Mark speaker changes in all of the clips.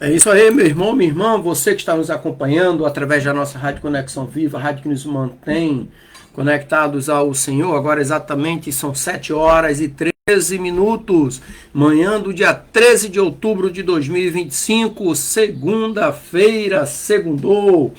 Speaker 1: É isso aí, meu irmão, minha irmã, você que está nos acompanhando através da nossa Rádio Conexão Viva, a rádio que nos mantém conectados ao Senhor. Agora exatamente são 7 horas e 13 minutos, manhã do dia 13 de outubro de 2025, segunda-feira, segundou.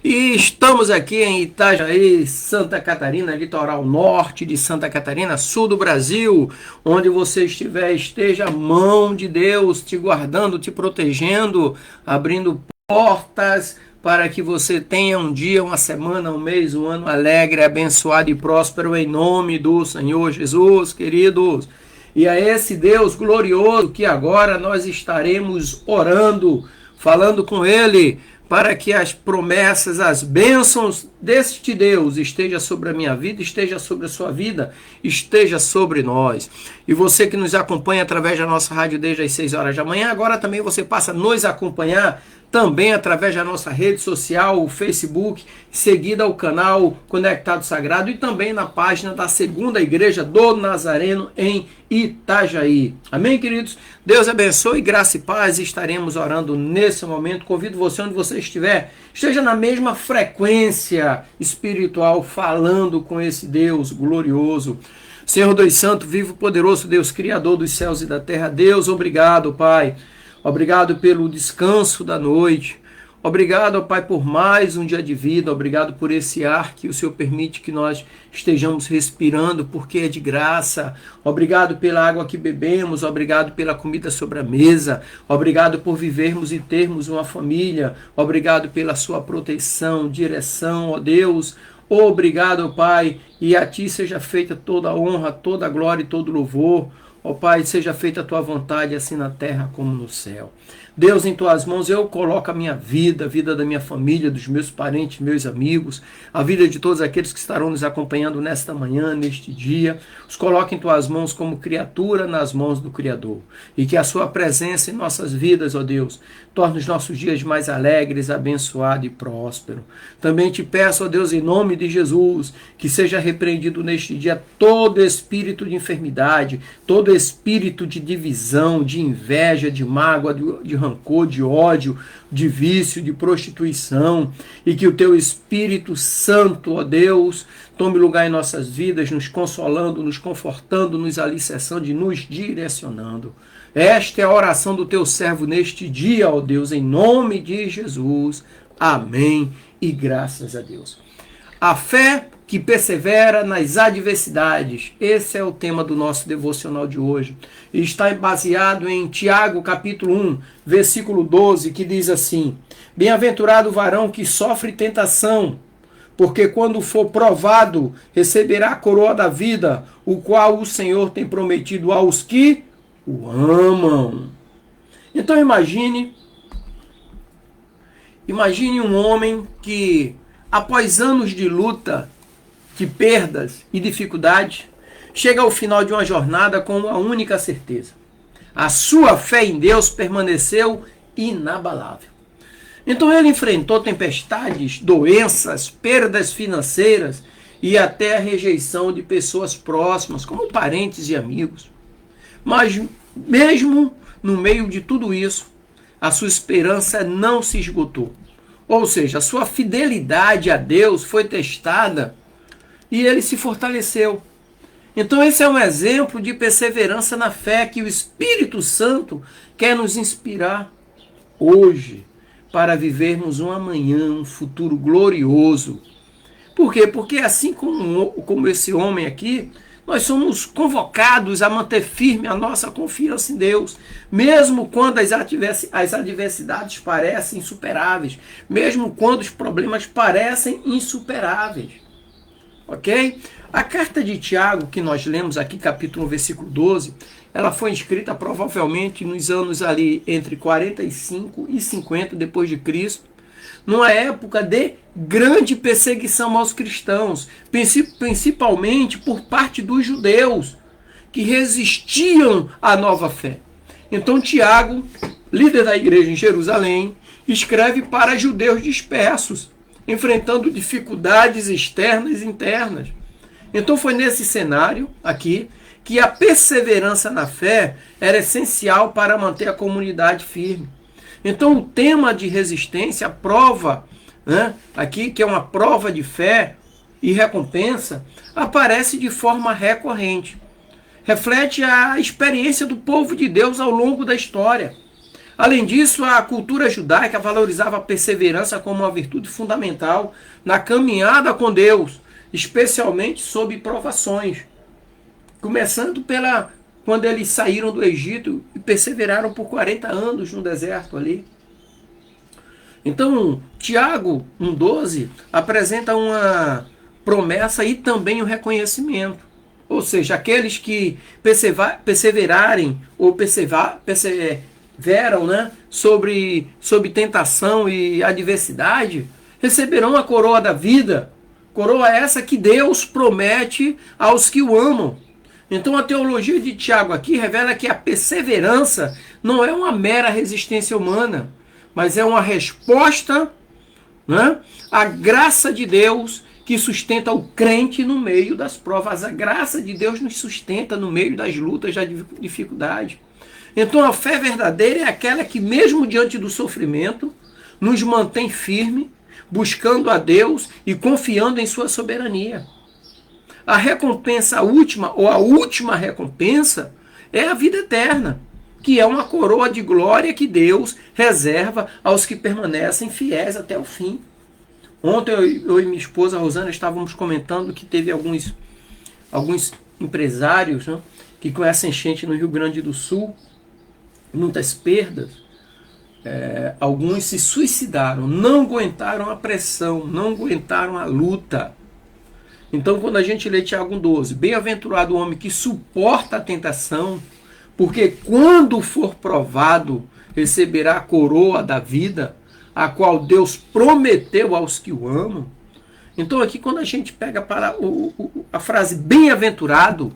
Speaker 1: E estamos aqui em Itajaí, Santa Catarina, litoral norte de Santa Catarina, sul do Brasil. Onde você estiver, esteja a mão de Deus te guardando, te protegendo, abrindo portas para que você tenha um dia, uma semana, um mês, um ano alegre, abençoado e próspero em nome do Senhor Jesus, queridos. E a esse Deus glorioso que agora nós estaremos orando, falando com Ele, para que as promessas, as bênçãos deste Deus esteja sobre a minha vida, esteja sobre a sua vida, esteja sobre nós. E você que nos acompanha através da nossa rádio desde as 6 horas da manhã, agora também você passa a nos acompanhar também através da nossa rede social, o Facebook, seguida ao canal Conectado Sagrado e também na página da Segunda Igreja do Nazareno em Itajaí. Amém, queridos? Deus abençoe, graça e paz. Estaremos orando nesse momento. Convido você, onde você estiver, esteja na mesma frequência espiritual, falando com esse Deus glorioso. Senhor Deus Santo, vivo, poderoso Deus, Criador dos céus e da terra. Deus, obrigado, Pai. Obrigado pelo descanso da noite. Obrigado, Pai, por mais um dia de vida. Obrigado por esse ar que o Senhor permite que nós estejamos respirando, porque é de graça. Obrigado pela água que bebemos. Obrigado pela comida sobre a mesa. Obrigado por vivermos e termos uma família. Obrigado pela sua proteção, direção, ó Deus. Obrigado, Pai, e a Ti seja feita toda a honra, toda a glória e todo o louvor. Ó Pai, seja feita a Tua vontade, assim na terra como no céu. Deus, em Tuas mãos eu coloco a minha vida, a vida da minha família, dos meus parentes, meus amigos, a vida de todos aqueles que estarão nos acompanhando nesta manhã, neste dia. Os coloco em Tuas mãos como criatura nas mãos do Criador. E que a Sua presença em nossas vidas, ó Deus, torne os nossos dias mais alegres, abençoados e prósperos. Também te peço, ó Deus, em nome de Jesus, que seja repreendido neste dia todo espírito de enfermidade, todo espírito de divisão, de inveja, de mágoa, de rancor, de ódio, de vício, de prostituição, e que o Teu Espírito Santo, ó Deus, tome lugar em nossas vidas, nos consolando, nos confortando, nos alicerçando e nos direcionando. Esta é a oração do Teu servo neste dia, ó Deus, em nome de Jesus. Amém e graças a Deus. A fé que persevera nas adversidades. Esse é o tema do nosso devocional de hoje. E está baseado em Tiago, capítulo 1, versículo 12, que diz assim: Bem-aventurado o varão que sofre tentação, porque quando for provado, receberá a coroa da vida, o qual o Senhor tem prometido aos que o amam. Então imagine um homem que, após anos de luta, de perdas e dificuldades, chega ao final de uma jornada com uma única certeza: a sua fé em Deus permaneceu inabalável. Então ele enfrentou tempestades, doenças, perdas financeiras e até a rejeição de pessoas próximas, como parentes e amigos. Mas mesmo no meio de tudo isso, a sua esperança não se esgotou. Ou seja, a sua fidelidade a Deus foi testada e ele se fortaleceu. Então esse é um exemplo de perseverança na fé que o Espírito Santo quer nos inspirar hoje para vivermos um amanhã, um futuro glorioso. Por quê? Porque assim como esse homem aqui, nós somos convocados a manter firme a nossa confiança em Deus, mesmo quando as adversidades parecem insuperáveis, mesmo quando os problemas parecem insuperáveis. Ok? A carta de Tiago, que nós lemos aqui, capítulo 1, versículo 12, ela foi escrita provavelmente nos anos ali entre 45 e 50 depois de Cristo, numa época de grande perseguição aos cristãos, principalmente por parte dos judeus, que resistiam à nova fé. Então Tiago, líder da igreja em Jerusalém, escreve para judeus dispersos, enfrentando dificuldades externas e internas. Então foi nesse cenário aqui que a perseverança na fé era essencial para manter a comunidade firme. Então o tema de resistência, a prova, né, aqui que é uma prova de fé e recompensa, aparece de forma recorrente. Reflete a experiência do povo de Deus ao longo da história. Além disso, a cultura judaica valorizava a perseverança como uma virtude fundamental na caminhada com Deus, especialmente sob provações. Começando pela quando eles saíram do Egito e perseveraram por 40 anos no deserto ali. Então, Tiago 1,12 apresenta uma promessa e também um reconhecimento. Ou seja, aqueles que perseverarem ou perseveram, né, sobre tentação e adversidade, receberão a coroa da vida. Coroa essa que Deus promete aos que o amam. Então a teologia de Tiago aqui revela que a perseverança não é uma mera resistência humana, mas é uma resposta, né, à graça de Deus que sustenta o crente no meio das provas. A graça de Deus nos sustenta no meio das lutas, da dificuldade. Então a fé verdadeira é aquela que mesmo diante do sofrimento nos mantém firme, buscando a Deus e confiando em sua soberania. A recompensa última, ou a última recompensa, é a vida eterna, que é uma coroa de glória que Deus reserva aos que permanecem fiéis até o fim. Ontem eu e minha esposa Rosana estávamos comentando que teve alguns empresários, né, que com essa enchente no Rio Grande do Sul, muitas perdas, alguns se suicidaram, não aguentaram a pressão, não aguentaram a luta. Então, quando a gente lê Tiago 1,12, bem-aventurado o homem que suporta a tentação, porque quando for provado, receberá a coroa da vida, a qual Deus prometeu aos que o amam. Então, aqui, quando a gente pega a frase bem-aventurado,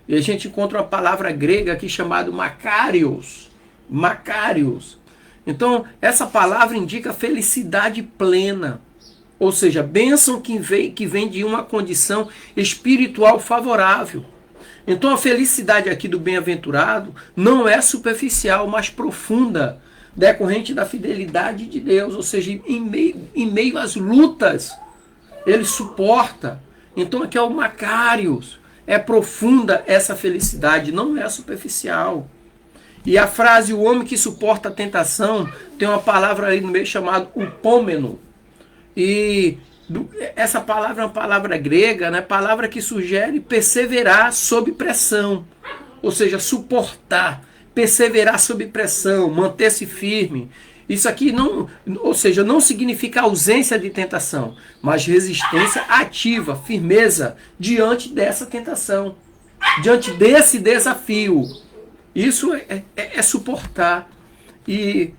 Speaker 1: e a gente encontra uma palavra grega aqui chamada makarios. Makarios. Então, essa palavra indica felicidade plena. Ou seja, bênção que vem de uma condição espiritual favorável. Então a felicidade aqui do bem-aventurado não é superficial, mas profunda, decorrente da fidelidade de Deus. Ou seja, em meio às lutas, ele suporta. Então aqui é o Macários. É profunda essa felicidade, não é superficial. E a frase, o homem que suporta a tentação, tem uma palavra aí no meio chamada upômeno. E essa palavra é uma palavra grega, né? Palavra que sugere perseverar sob pressão, ou seja, suportar, perseverar sob pressão, manter-se firme. Isso aqui não, ou seja, não significa ausência de tentação, mas resistência ativa, firmeza diante dessa tentação, diante desse desafio. Isso é suportar. E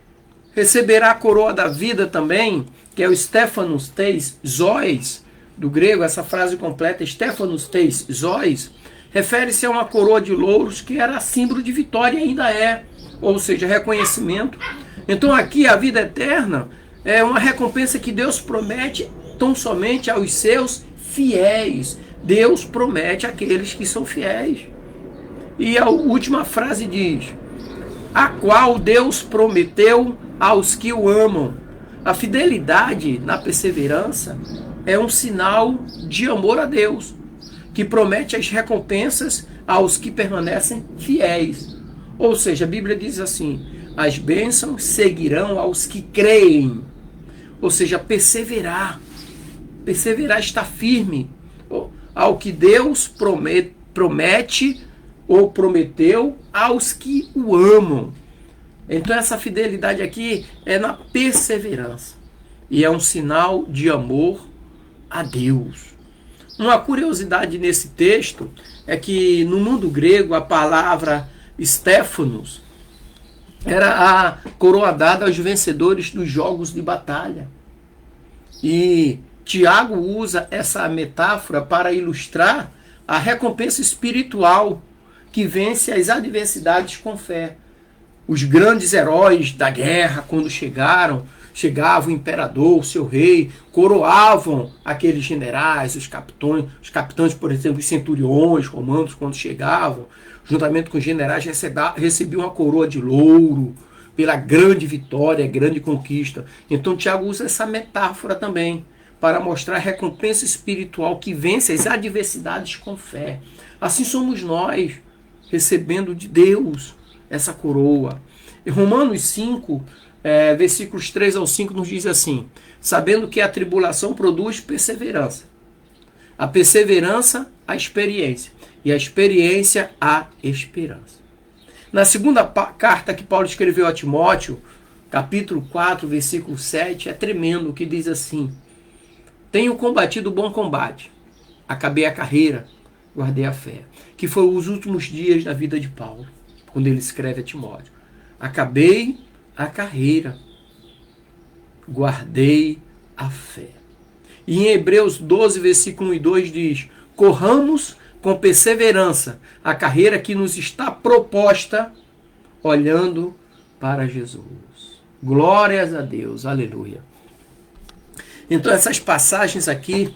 Speaker 1: receberá a coroa da vida também, que é o Stephanos Teis Zois, do grego, essa frase completa, Stephanos Teis Zois, refere-se a uma coroa de louros que era símbolo de vitória e ainda é, ou seja, reconhecimento. Então aqui a vida eterna é uma recompensa que Deus promete tão somente aos seus fiéis. Deus promete àqueles que são fiéis. E a última frase diz, a qual Deus prometeu aos que o amam. A fidelidade na perseverança é um sinal de amor a Deus, que promete as recompensas aos que permanecem fiéis. Ou seja, a Bíblia diz assim, as bênçãos seguirão aos que creem. Ou seja, perseverar. Perseverar, estar firme ao que Deus promete ou prometeu aos que o amam. Então essa fidelidade aqui é na perseverança. E é um sinal de amor a Deus. Uma curiosidade nesse texto é que no mundo grego a palavra Stephanos era a coroa dada aos vencedores dos jogos de batalha. E Tiago usa essa metáfora para ilustrar a recompensa espiritual que vence as adversidades com fé. Os grandes heróis da guerra, quando chegava o imperador, o seu rei, coroavam aqueles generais, os capitães, por exemplo, os centuriões romanos, quando chegavam, juntamente com os generais, recebiam uma coroa de louro, pela grande vitória, grande conquista. Então Tiago usa essa metáfora também para mostrar a recompensa espiritual que vence as adversidades com fé. Assim somos nós, recebendo de Deus essa coroa. Em Romanos 5, versículos 3 ao 5 nos diz assim: sabendo que a tribulação produz perseverança, a perseverança, a experiência, e a experiência, a esperança. Na segunda carta que Paulo escreveu a Timóteo, capítulo 4, versículo 7, é tremendo, que diz assim: tenho combatido o bom combate, acabei a carreira, guardei a fé. Que foi os últimos dias da vida de Paulo, quando ele escreve a Timóteo. Acabei a carreira, guardei a fé. E em Hebreus 12, versículo 1 e 2 diz: corramos com perseverança a carreira que nos está proposta, olhando para Jesus. Glórias a Deus, aleluia. Então essas passagens aqui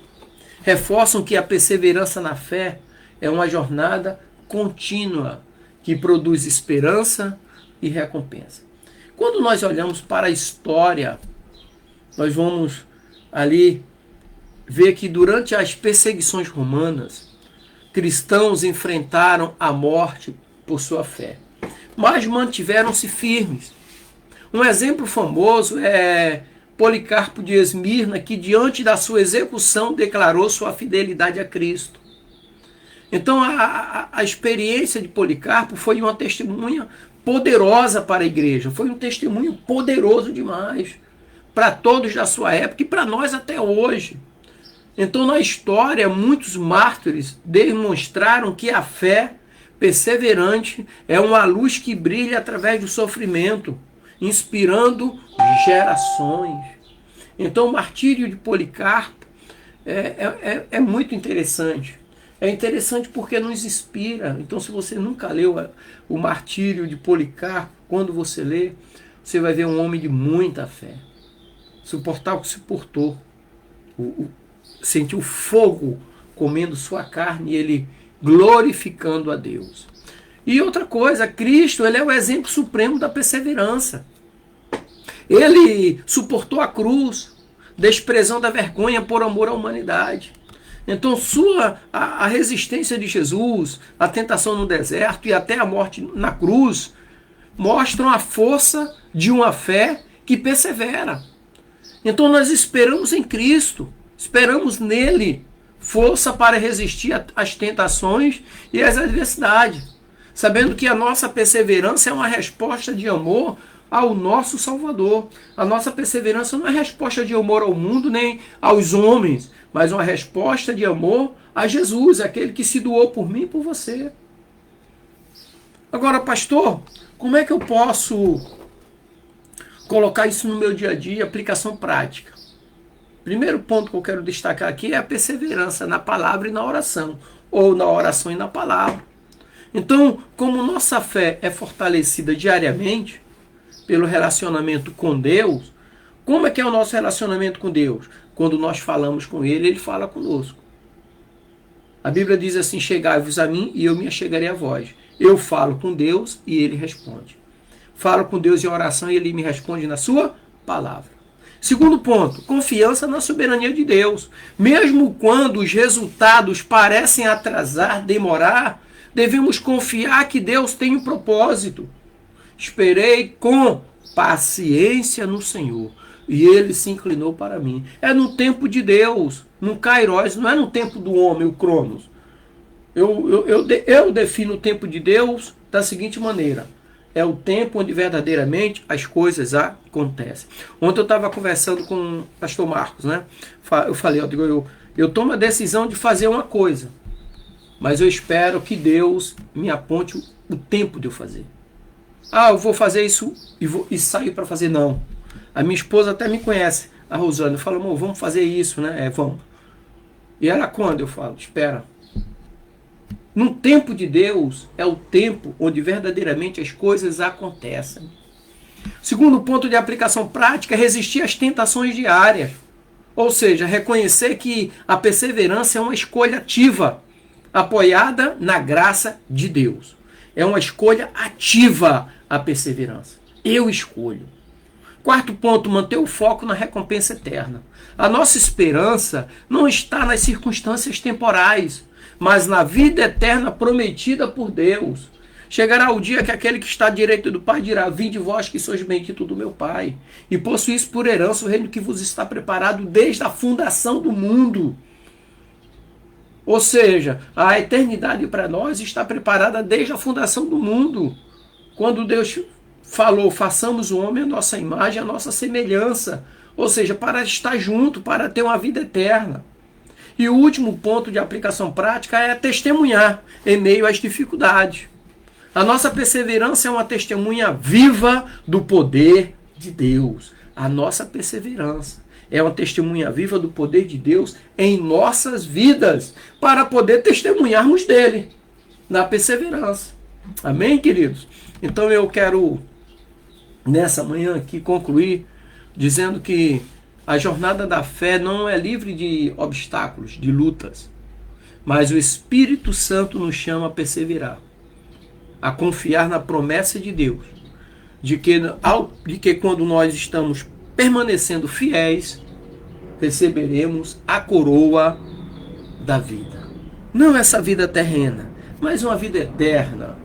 Speaker 1: reforçam que a perseverança na fé é uma jornada contínua que produz esperança e recompensa. Quando nós olhamos para a história, nós vamos ali ver que durante as perseguições romanas, cristãos enfrentaram a morte por sua fé, mas mantiveram-se firmes. Um exemplo famoso é Policarpo de Esmirna, que diante da sua execução declarou sua fidelidade a Cristo. Então a experiência de Policarpo foi uma testemunha poderosa para a igreja, foi um testemunho poderoso demais para todos da sua época e para nós até hoje. Então na história muitos mártires demonstraram que a fé perseverante é uma luz que brilha através do sofrimento, inspirando gerações. Então o martírio de Policarpo é muito interessante. É interessante porque nos inspira. Então se você nunca leu o martírio de Policarpo, quando você lê, você vai ver um homem de muita fé. Suportar o que suportou. Sentiu fogo comendo sua carne e ele glorificando a Deus. E outra coisa, Cristo, ele é o exemplo supremo da perseverança. Ele suportou a cruz, desprezando a vergonha por amor à humanidade. Então a resistência de Jesus, a tentação no deserto e até a morte na cruz, mostram a força de uma fé que persevera. Então nós esperamos em Cristo, esperamos nele força para resistir às tentações e às adversidades, sabendo que a nossa perseverança é uma resposta de amor ao nosso Salvador. A nossa perseverança não é resposta de amor ao mundo nem aos homens, mas uma resposta de amor a Jesus, aquele que se doou por mim e por você. Agora, pastor, como é que eu posso colocar isso no meu dia a dia, aplicação prática? Primeiro ponto que eu quero destacar aqui é a perseverança na palavra e na oração, ou na oração e na palavra. Então, como nossa fé é fortalecida diariamente pelo relacionamento com Deus, como é que é o nosso relacionamento com Deus? Quando nós falamos com Ele, Ele fala conosco. A Bíblia diz assim: chegai-vos a mim e eu me achegarei a vós. Eu falo com Deus e Ele responde. Falo com Deus em oração e Ele me responde na sua palavra. Segundo ponto, confiança na soberania de Deus. Mesmo quando os resultados parecem atrasar, demorar, devemos confiar que Deus tem um propósito. Esperei com paciência no Senhor e Ele se inclinou para mim. É no tempo de Deus, no Kairos, não é no tempo do homem, o Cronos. Eu defino o tempo de Deus da seguinte maneira: é o tempo onde verdadeiramente as coisas acontecem. Ontem eu estava conversando com o pastor Marcos, né? Eu falei, eu tomo a decisão de fazer uma coisa, mas eu espero que Deus me aponte o tempo de eu fazer. Eu vou fazer isso e sair para fazer. Não. A minha esposa até me conhece, a Rosana. Eu falo, amor, vamos fazer isso, né? Vamos. E ela quando? Eu falo, espera. No tempo de Deus é o tempo onde verdadeiramente as coisas acontecem. Segundo ponto de aplicação prática é resistir às tentações diárias. Ou seja, reconhecer que a perseverança é uma escolha ativa, apoiada na graça de Deus. É uma escolha ativa a perseverança. Eu escolho. Quarto ponto, manter o foco na recompensa eterna. A nossa esperança não está nas circunstâncias temporais, mas na vida eterna prometida por Deus. Chegará o dia que aquele que está à direita do Pai dirá: vinde vós que sois bendito do meu Pai, e possuís por herança o reino que vos está preparado desde a fundação do mundo. Ou seja, a eternidade para nós está preparada desde a fundação do mundo. Quando Deus falou, façamos o homem a nossa imagem, a nossa semelhança. Ou seja, para estar junto, para ter uma vida eterna. E o último ponto de aplicação prática é testemunhar em meio às dificuldades. A nossa perseverança é uma testemunha viva do poder de Deus. A nossa perseverança é uma testemunha viva do poder de Deus em nossas vidas, para poder testemunharmos dele na perseverança. Amém, queridos? Então eu quero, nessa manhã aqui, concluir dizendo que a jornada da fé não é livre de obstáculos, de lutas, mas o Espírito Santo nos chama a perseverar, a confiar na promessa de Deus, de que quando nós estamos permanecendo fiéis, receberemos a coroa da vida. Não essa vida terrena, mas uma vida eterna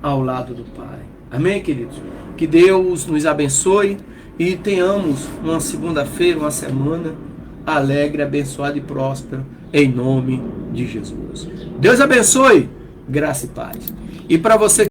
Speaker 1: ao lado do Pai. Amém, queridos? Que Deus nos abençoe e tenhamos uma segunda-feira, uma semana alegre, abençoada e próspera, em nome de Jesus. Deus abençoe, graça e paz. E para você